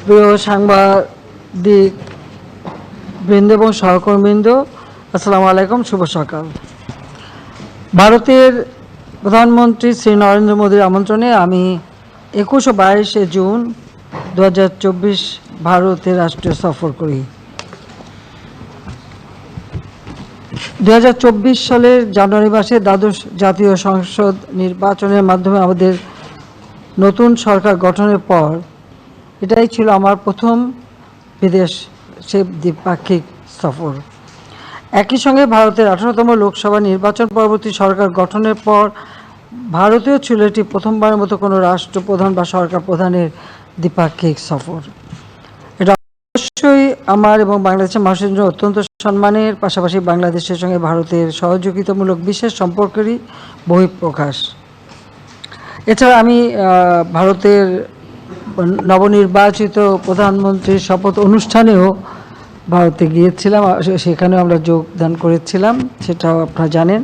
প্রিয় সাংবাদিক বৃন্দ এবং সহকর্মীবৃন্দ, আসসালামু আলাইকুম, শুভ সকাল। ভারতের প্রধানমন্ত্রী শ্রী নরেন্দ্র মোদীর আমন্ত্রণে আমি 21 ও 22 জুন 2024 ভারতের রাষ্ট্রীয় সফর করি। 2024 সালের জানুয়ারি মাসে দ্বাদশ জাতীয় সংসদ নির্বাচনের মাধ্যমে আমাদের নতুন সরকার গঠনের পর এটাই ছিল আমার প্রথম বিদেশ দ্বিপাক্ষিক সফর। একই সঙ্গে ভারতের 18তম লোকসভা নির্বাচন পরবর্তী সরকার গঠনের পর ভারতেও ছিল এটি প্রথমবারের মতো কোনো রাষ্ট্রপ্রধান বা সরকার প্রধানের দ্বিপাক্ষিক সফর। এটা অবশ্যই আমার এবং বাংলাদেশের মানুষের জন্য অত্যন্ত সম্মানের, পাশাপাশি বাংলাদেশের সঙ্গে ভারতের সহযোগিতামূলক বিশেষ সম্পর্কেরই বহিঃপ্রকাশ। এছাড়া আমি ভারতের নবনির্বাচিত প্রধানমন্ত্রীর শপথ অনুষ্ঠানেও ভারতে গিয়েছিলাম, সেখানেও আমরা যোগদান করেছিলাম, সেটাও আপনারা জানেন।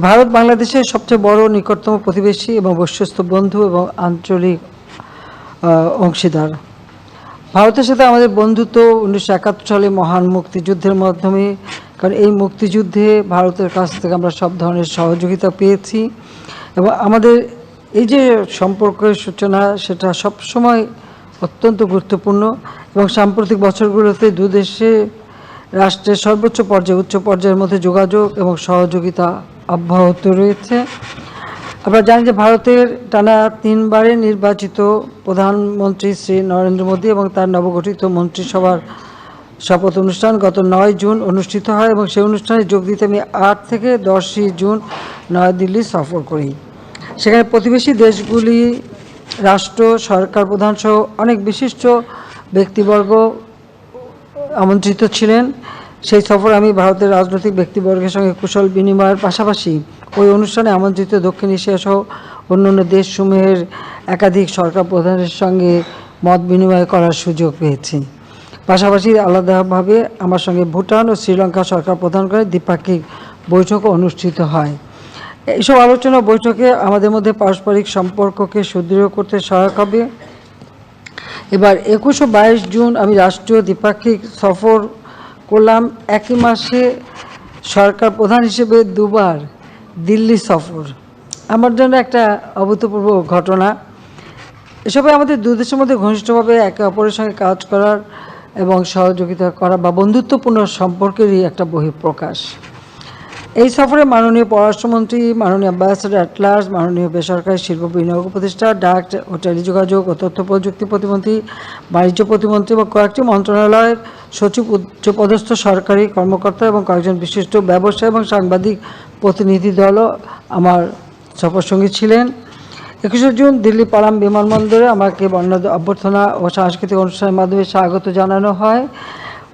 ভারত বাংলাদেশের সবচেয়ে বড় নিকটতম প্রতিবেশী এবং বিশ্বস্ত বন্ধু এবং আঞ্চলিক অংশীদার। ভারতের সাথে আমাদের বন্ধুত্ব 1971 সালে মহান মুক্তিযুদ্ধের মাধ্যমে, কারণ এই মুক্তিযুদ্ধে ভারতের কাছ থেকে আমরা সব ধরনের সহযোগিতা পেয়েছি এবং আমাদের এই যে সম্পর্কের সূচনা সেটা সবসময় অত্যন্ত গুরুত্বপূর্ণ এবং সাম্প্রতিক বছরগুলোতে দুদেশে রাষ্ট্রের সর্বোচ্চ পর্যায়ে উচ্চ পর্যায়ের মধ্যে যোগাযোগ এবং সহযোগিতা অব্যাহত রয়েছে। আপনারা জানেন যে ভারতের টানা 3 বারে নির্বাচিত প্রধানমন্ত্রী শ্রী নরেন্দ্র মোদী এবং তার নবগঠিত মন্ত্রিসভার শপথ অনুষ্ঠান গত 9 জুন অনুষ্ঠিত হয় এবং সেই অনুষ্ঠানে যোগ দিতে আমি 8 থেকে 10 জুন নয়াদিল্লি সফর করি। সেখানে প্রতিবেশী দেশগুলি, রাষ্ট্র, সরকার প্রধান সহ অনেক বিশিষ্ট ব্যক্তিবর্গ আমন্ত্রিত ছিলেন। সেই সফর আমি ভারতের রাজনৈতিক ব্যক্তিবর্গের সঙ্গে কুশল বিনিময়ের পাশাপাশি ওই অনুষ্ঠানে আমন্ত্রিত দক্ষিণ এশিয়া সহ অন্যান্য দেশসমূহের একাধিক সরকার প্রধানের সঙ্গে মত বিনিময় করার সুযোগ পেয়েছি। পাশাপাশি আলাদাভাবে আমার সঙ্গে ভুটান ও শ্রীলঙ্কা সরকার প্রধানগণের দ্বিপাক্ষিক বৈঠকও অনুষ্ঠিত হয়। এইসব আলোচনা বৈঠকে আমাদের মধ্যে পারস্পরিক সম্পর্ককে সুদৃঢ় করতে সহায়ক হবে। এবার 21 ও 22 জুন আমি রাষ্ট্রীয় দ্বিপাক্ষিক সফর করলাম। একই মাসে সরকার প্রধান হিসেবে 2 বার দিল্লি সফর আমার জন্য একটা অভূতপূর্ব ঘটনা। এসবে আমাদের দুই দেশের মধ্যে ঘনিষ্ঠভাবে একে অপরের সঙ্গে কাজ করার এবং সহযোগিতা করা বা বন্ধুত্বপূর্ণ সম্পর্কেরই একটা বহিঃপ্রকাশ। এই সফরে মাননীয় পররাষ্ট্রমন্ত্রী, মাননীয় অ্যাম্বাসেডর অ্যাট লার্জ, মাননীয় বেসরকারি শিল্প বিনিয়োগ উপদেষ্টা, ডাক ও টেলিযোগাযোগ ও তথ্য প্রযুক্তি প্রতিমন্ত্রী, বাণিজ্য প্রতিমন্ত্রী এবং কয়েকটি মন্ত্রণালয়ের সচিব, উচ্চপদস্থ সরকারি কর্মকর্তা এবং কয়েকজন বিশিষ্ট ব্যবসায়ী এবং সাংবাদিক প্রতিনিধি দলও আমার সফরসঙ্গী ছিলেন। 21 জুন দিল্লি পালাম বিমানবন্দরে আমাকে বর্ণাঢ্য অভ্যর্থনা ও সাংস্কৃতিক অনুষ্ঠানের মাধ্যমে স্বাগত জানানো হয়।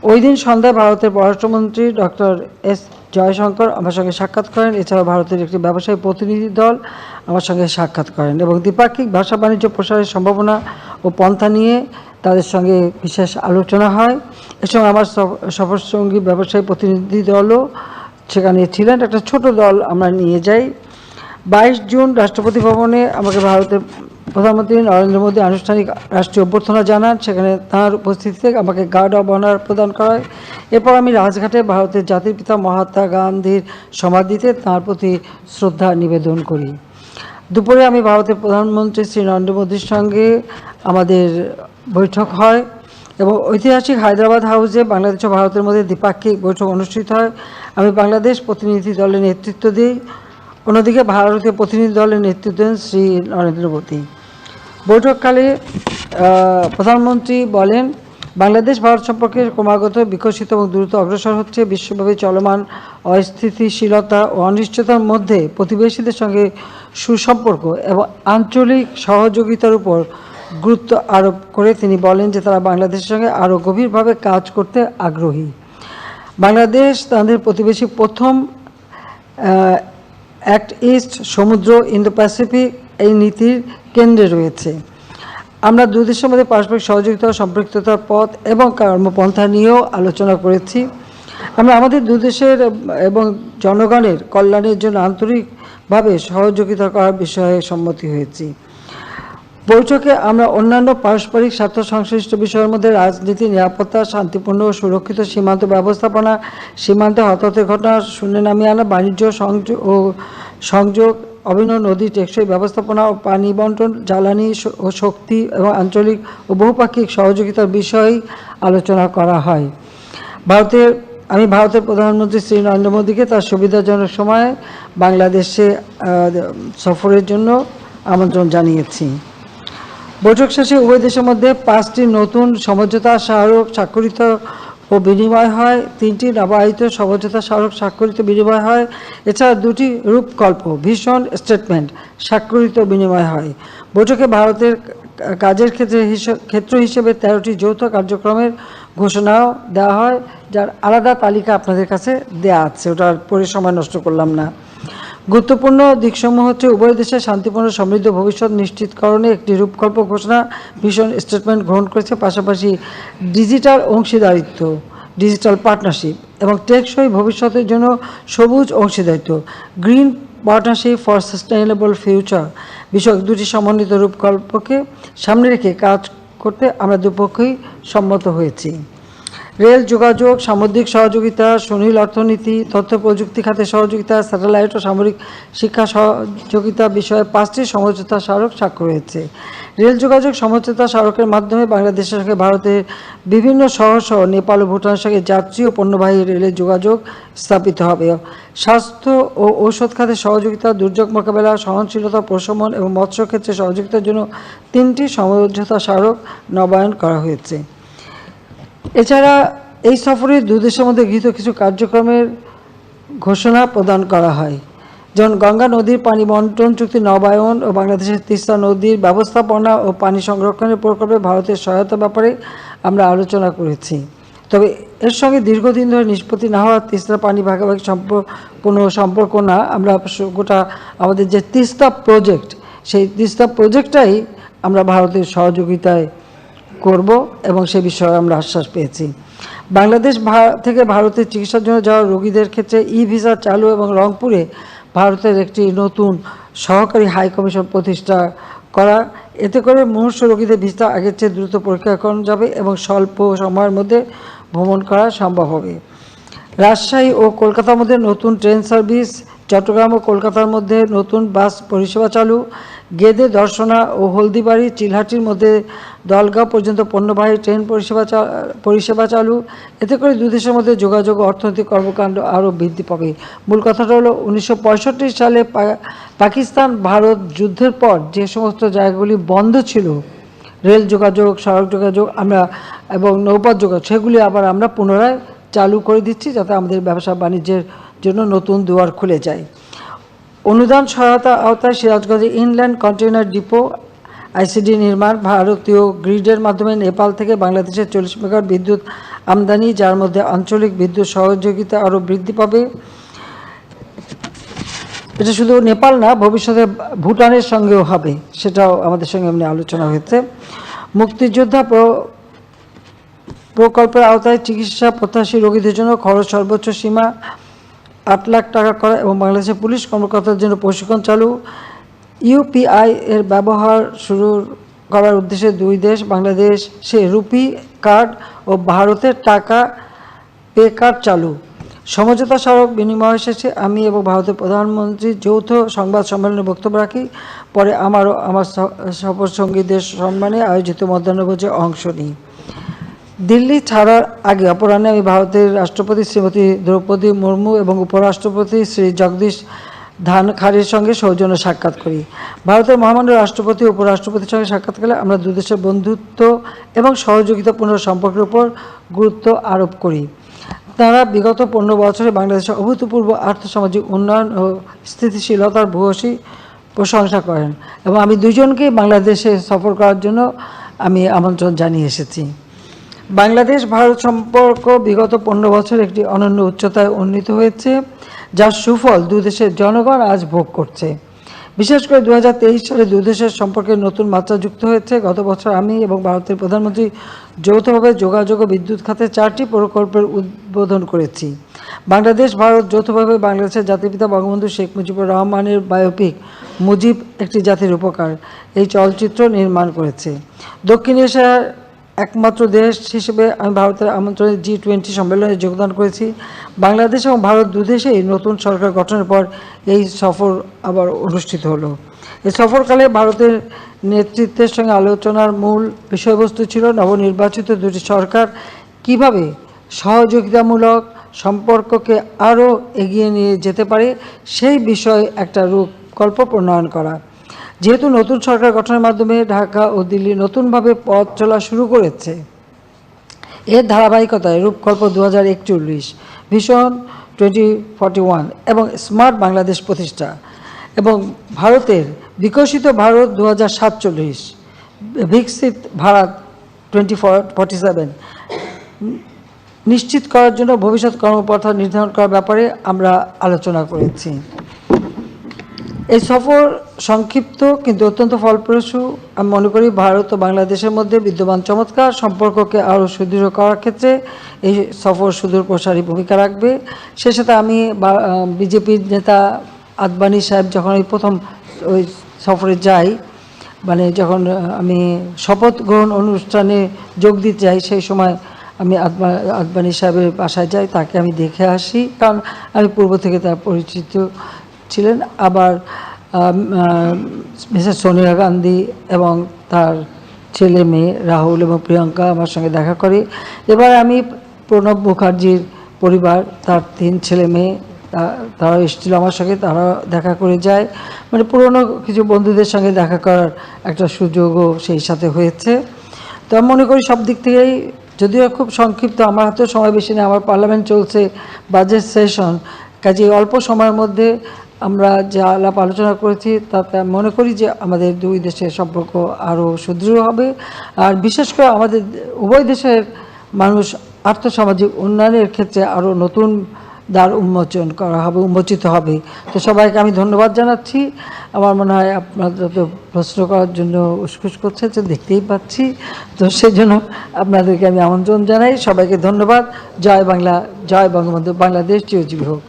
ওই দিন সন্ধ্যায় ভারতের পররাষ্ট্রমন্ত্রী ডক্টর এস জয়শঙ্কর আমার সঙ্গে সাক্ষাৎ করেন। এছাড়াও ভারতের একটি ব্যবসায়ী প্রতিনিধি দল আমার সঙ্গে সাক্ষাৎ করেন এবং দ্বিপাক্ষিক ব্যবসা বাণিজ্য প্রসারের সম্ভাবনা ও পন্থা নিয়ে তাদের সঙ্গে বিশেষ আলোচনা হয়। এ সময় আমার সফরসঙ্গী ব্যবসায়ী প্রতিনিধি দলও সেখানে ছিলেন। একটা ছোট দল আমরা নিয়ে যাই। 22 জুন রাষ্ট্রপতি ভবনে আমাকে ভারতের প্রধানমন্ত্রী নরেন্দ্র মোদী আনুষ্ঠানিক রাষ্ট্রীয় অভ্যর্থনা জানান। সেখানে তাঁর উপস্থিতিতে আমাকে গার্ড অব অনার প্রদান করা হয়। এরপর আমি রাজঘাটে ভারতের জাতির পিতা মহাত্মা গান্ধীর সমাধিতে তাঁর প্রতি শ্রদ্ধা নিবেদন করি। দুপুরে আমি ভারতের প্রধানমন্ত্রী শ্রী নরেন্দ্র মোদীর সঙ্গে আমাদের বৈঠক হয় এবং ঐতিহাসিক হায়দ্রাবাদ হাউসে বাংলাদেশ ও ভারতের মধ্যে দ্বিপাক্ষিক বৈঠক অনুষ্ঠিত হয়। আমি বাংলাদেশ প্রতিনিধি দলের নেতৃত্ব দিই, অন্যদিকে ভারতীয় প্রতিনিধি দলের নেতৃত্ব দেন শ্রী নরেন্দ্র মোদী। বৈঠককালে প্রধানমন্ত্রী বলেন, বাংলাদেশ ভারত সম্পর্কে ক্রমাগত বিকশিত এবং দ্রুত অগ্রসর হচ্ছে। বিশ্বব্যাপী চলমান অস্থিতিশীলতা ও অনিশ্চয়তার মধ্যে প্রতিবেশীদের সঙ্গে সুসম্পর্ক এবং আঞ্চলিক সহযোগিতার উপর গুরুত্ব আরোপ করে তিনি বলেন যে তারা বাংলাদেশের সঙ্গে আরও গভীরভাবে কাজ করতে আগ্রহী। বাংলাদেশ তাদের প্রতিবেশী প্রথম অ্যাক্ট ইস্ট, সমুদ্র, ইন্দো প্যাসিফিক এই নীতির কেন্দ্রে রয়েছে। আমরা দুই দেশের মধ্যে পারস্পরিক সহযোগিতা, সম্পৃক্ততার পথ এবং কর্মপন্থা নিয়েও আলোচনা করেছি। আমরা আমাদের দুই দেশের এবং জনগণের কল্যাণের জন্য আন্তরিকভাবে সহযোগিতা করার বিষয়ে সম্মতি হয়েছি। বৈঠকে আমরা অন্যান্য পারস্পরিক স্বার্থ সংশ্লিষ্ট বিষয়ের মধ্যে রাজনীতি, নিরাপত্তা, শান্তিপূর্ণ ও সুরক্ষিত সীমান্ত ব্যবস্থাপনা, সীমান্তে হতাহতের ঘটনা শূন্যে নামিয়ে আনা, বাণিজ্য সংযোগ, অভিনব নদী টেকসই ব্যবস্থাপনা ও পানি বন্টন, জ্বালানি ও শক্তি এবং আঞ্চলিক ও বহুপাক্ষিক সহযোগিতার বিষয়ে আলোচনা করা হয়। আমি ভারতের প্রধানমন্ত্রী শ্রী নরেন্দ্র মোদীকে তার সুবিধাজনক সময়ে বাংলাদেশে সফরের জন্য আমন্ত্রণ জানিয়েছি। বৈঠক শেষে উভয় দেশের মধ্যে 5টি নতুন সমঝোতা স্মারক স্বাক্ষরিত ও বিনিময় হয়, 3টি নবায়িত সমঝোতা স্মারক স্বাক্ষরিত বিনিময় হয়, এছাড়া 2টি রূপকল্প ভিশন স্টেটমেন্ট স্বাক্ষরিত বিনিময় হয়। বৈঠকে ভারতের কাজের ক্ষেত্র হিসেবে 13টি যৌথ কার্যক্রমের ঘোষণাও দেওয়া হয়, যার আলাদা তালিকা আপনাদের কাছে দেয়া আছে, ওটা পরে সময় নষ্ট করলাম না। গুরুত্বপূর্ণ দিকসমূহ হচ্ছে উভয় দেশের শান্তিপূর্ণ সমৃদ্ধ ভবিষ্যৎ নিশ্চিতকরণে একটি রূপকল্প ঘোষণা ভিশন স্টেটমেন্ট গ্রহণ করেছে, পাশাপাশি ডিজিটাল অংশীদারিত্ব ডিজিটাল পার্টনারশিপ এবং টেকসই ভবিষ্যতের জন্য সবুজ অংশীদারিত্ব green partnership for sustainable future বিষয়ক 2টি সমন্বিত রূপকল্পকে সামনে রেখে কাজ করতে আমরা দুপক্ষই সম্মত হয়েছি। রেল যোগাযোগ, সামুদ্রিক সহযোগিতা, সুনীল অর্থনীতি, তথ্য প্রযুক্তি খাতে সহযোগিতা, স্যাটেলাইট ও সামরিক শিক্ষা সহযোগিতা বিষয়ে 5টি সমঝোতা স্মারক স্বাক্ষর হয়েছে। রেল যোগাযোগ সমঝোতা স্মারকের মাধ্যমে বাংলাদেশের সঙ্গে ভারতের বিভিন্ন শহর সহ নেপাল ও ভুটানের সঙ্গে যাত্রী ও পণ্যবাহী রেলের যোগাযোগ স্থাপিত হবে। স্বাস্থ্য ও ঔষধ খাতে সহযোগিতা, দুর্যোগ মোকাবেলা, সহনশীলতা, প্রশমন এবং মৎস্য ক্ষেত্রে সহযোগিতার জন্য 3টি সমঝোতা স্মারক নবায়ন করা হয়েছে। এছাড়া এই সফরে দুই দেশের মধ্যে গৃহীত কিছু কার্যক্রমের ঘোষণা প্রদান করা হয়, যেমন গঙ্গা নদীর পানি বন্টন চুক্তি নবায়ন ও বাংলাদেশের তিস্তা নদীর ব্যবস্থাপনা ও পানি সংরক্ষণের প্রকল্পে ভারতের সহায়তার ব্যাপারে আমরা আলোচনা করেছি। তবে এর সঙ্গে দীর্ঘদিন ধরে নিষ্পত্তি না হওয়া তিস্তা পানি ভাগাভাগি কোনো সম্পর্ক না, আমরা গোটা আমাদের যে তিস্তা প্রজেক্ট, সেই তিস্তা প্রজেক্টটাই আমরা ভারতের সহযোগিতায় করব এবং সে বিষয়ে আমরা আশ্বাস পেয়েছি। বাংলাদেশ থেকে ভারতের চিকিৎসার জন্য যাওয়া রোগীদের ক্ষেত্রে ভিসা চালু এবং রংপুরে ভারতের একটি নতুন সহকারী হাই কমিশন প্রতিষ্ঠা করা, এতে করে মুমূর্ষু রোগীদের ভিসা আগের চেয়ে দ্রুত পরীক্ষা করানো যাবে এবং স্বল্প সময়ের মধ্যে ভ্রমণ করা সম্ভব হবে। রাজশাহী ও কলকাতার মধ্যে নতুন ট্রেন সার্ভিস, চট্টগ্রাম ও কলকাতার মধ্যে নতুন বাস পরিষেবা চালু, গেদে, দর্শনা ও হলদিবাড়ি, চিলহাটির মধ্যে দলগাঁও পর্যন্ত পণ্যবাহী ট্রেন পরিষেবা চালু। এতে করে দুই দেশের মধ্যে যোগাযোগ ও অর্থনৈতিক কর্মকাণ্ড আরও বৃদ্ধি পাবে। মূল কথাটা হলো 1965 সালে পাকিস্তান ভারত যুদ্ধের পর যে সমস্ত জায়গাগুলি বন্ধ ছিল, রেল যোগাযোগ, সড়ক যোগাযোগ এবং নৌপথ যোগাযোগ, সেগুলি আবার আমরা পুনরায় চালু করে দিচ্ছি, যাতে আমাদের ব্যবসা বাণিজ্যের জন্য নতুন দুয়ার খুলে যায়। অনুদান সহায়তা আওতায় সিরাজগঞ্জে ইনল্যান্ড কন্টেইনার ডিপো আইসিডি নির্মাণ, ভারতীয় গ্রিডের মাধ্যমে নেপাল থেকে বাংলাদেশের 40 মেগাওয়াট বিদ্যুৎ আমদানি, যার মধ্যে আঞ্চলিক বিদ্যুৎ সহযোগিতা আরও বৃদ্ধি পাবে। এটা শুধু নেপাল না, ভবিষ্যতে ভুটানের সঙ্গেও হবে, সেটাও আমাদের সঙ্গে এমনি আলোচনা হয়েছে। মুক্তিযোদ্ধা প্রকল্পের আওতায় চিকিৎসা প্রত্যাশী রোগীদের জন্য খরচ সর্বোচ্চ সীমা 8 লাখ টাকা করা এবং বাংলাদেশের পুলিশ কর্মকর্তাদের জন্য প্রশিক্ষণ চালু। ইউপিআই এর ব্যবহার শুরু করার উদ্দেশ্যে দুই দেশ বাংলাদেশে রুপি কার্ড ও ভারতের টাকা পে কার্ড চালু। সমঝোতা স্মারক বিনিময় শেষে আমি এবং ভারতের প্রধানমন্ত্রী যৌথ সংবাদ সম্মেলনে বক্তব্য রাখি। পরে আমার সফরসঙ্গীদের সম্মানে আয়োজিত মধ্যাহ্নভোজে অংশ নিই। দিল্লি ছাড়ার আগে অপরাহ্নে আমি ভারতের রাষ্ট্রপতি শ্রীমতী দ্রৌপদী মুর্মু এবং উপরাষ্ট্রপতি শ্রী জগদীশ ধানখারের সঙ্গে সৌজন্য সাক্ষাৎ করি। ভারতের মহামান্য রাষ্ট্রপতি উপরাষ্ট্রপতির সঙ্গে সাক্ষাৎকালে আমরা দুদেশের বন্ধুত্ব এবং সহযোগিতাপূর্ণ সম্পর্কের উপর গুরুত্ব আরোপ করি। তারা বিগত 15 বছরে বাংলাদেশের অভূতপূর্ব আর্থসামাজিক উন্নয়ন ও স্থিতিশীলতার ভূয়সী প্রশংসা করেন এবং আমি দুজনকেই বাংলাদেশে সফর করার জন্য আমি আমন্ত্রণ জানিয়ে এসেছি। বাংলাদেশ ভারত সম্পর্ক বিগত 15 বছর একটি অনন্য উচ্চতায় উন্নীত হয়েছে, যার সুফল দুই দেশের জনগণ আজ ভোগ করছে। বিশেষ করে 2023 সালে দুই দেশের সম্পর্কে নতুন মাত্রা যুক্ত হয়েছে। গত বছর আমি এবং ভারতের প্রধানমন্ত্রী যৌথভাবে যোগাযোগ ও বিদ্যুৎ খাতে 4টি প্রকল্পের উদ্বোধন করেছি। বাংলাদেশ ভারত যৌথভাবে বাংলাদেশের জাতিপিতা বঙ্গবন্ধু শেখ মুজিবুর রহমানের বায়োপিক মুজিব একটি জাতির উপকার এই চলচ্চিত্র নির্মাণ করেছে। দক্ষিণ এশিয়ার একমাত্র দেশ হিসেবে আমি ভারতের আমন্ত্রণে G20 সম্মেলনে যোগদান করেছি। বাংলাদেশ এবং ভারত দুদেশেই নতুন সরকার গঠনের পর এই সফর আবার অনুষ্ঠিত হলো। এই সফরকালে ভারতের নেতৃত্বের সঙ্গে আলোচনার মূল বিষয়বস্তু ছিল নবনির্বাচিত দুটি সরকার কিভাবে সহযোগিতামূলক সম্পর্ককে আরও এগিয়ে নিয়ে যেতে পারে সেই বিষয়ে একটা রূপকল্প প্রণয়ন করা। যেহেতু নতুন সরকার গঠনের মাধ্যমে ঢাকা ও দিল্লি নতুনভাবে পথ চলা শুরু করেছে, এর ধারাবাহিকতায় রূপকল্প 2041, ভিশন 2041 এবং স্মার্ট বাংলাদেশ প্রতিষ্ঠা এবং ভারতের বিকশিত ভারত 2047, বিকশিত ভারত 2047 নিশ্চিত করার জন্য ভবিষ্যৎ কর্মপন্থা নির্ধারণ করার ব্যাপারে আমরা আলোচনা করেছি। এই সফর সংক্ষিপ্ত কিন্তু অত্যন্ত ফলপ্রসূ। আমি মনে করি ভারত ও বাংলাদেশের মধ্যে বিদ্যমান চমৎকার সম্পর্ককে আরও সুদৃঢ় করার ক্ষেত্রে এই সফর সুদূর প্রসারী ভূমিকা রাখবে। সে সাথে আমি বিজেপির নেতা আদবানি সাহেব যখন এই প্রথম ওই সফরে যাই, মানে যখন আমি শপথ গ্রহণ অনুষ্ঠানে যোগ দিতে যাই, সেই সময় আমি আদবানি সাহেবের বাসায় যাই, তাকে আমি দেখে আসি, কারণ আমি পূর্ব থেকে তার পরিচিত ছিলেন। আবার মিসেস সোনিয়া গান্ধী এবং তার ছেলে মেয়ে রাহুল এবং প্রিয়াঙ্কা আমার সঙ্গে দেখা করে। এবার আমি প্রণব মুখার্জির পরিবার, তার 3 ছেলে মেয়ে, তারা এসেছিল আমার সঙ্গে, তারা দেখা করে যায়। মানে পুরনো কিছু বন্ধুদের সঙ্গে দেখা করার একটা সুযোগও সেই সাথে হয়েছে। তো আমি মনে করি সব দিক থেকেই, যদিও খুব সংক্ষিপ্ত, আমার হাতেও সময় বেশি নেই, আমার পার্লামেন্ট চলছে, বাজেট সেশন, কাজে অল্প সময়ের মধ্যে আমরা যে আলাপ আলোচনা করেছি তাতে মনে করি যে আমাদের দুই দেশের সম্পর্ক আরও সুদৃঢ় হবে। আর বিশেষ করে আমাদের উভয় দেশের মানুষ আর্থসামাজিক উন্নয়নের ক্ষেত্রে আরও নতুন দ্বার উন্মোচিত হবে। তো সবাইকে আমি ধন্যবাদ জানাচ্ছি। আমার মনে হয় আপনাদের তো প্রশ্ন করার জন্য উসখুস করছে, যে দেখতেই পাচ্ছি, তো সেই জন্য আপনাদেরকে আমি আমন্ত্রণ জানাই। সবাইকে ধন্যবাদ। জয় বাংলা, জয় বঙ্গবন্ধু, বাংলাদেশ চিরজীবী হোক।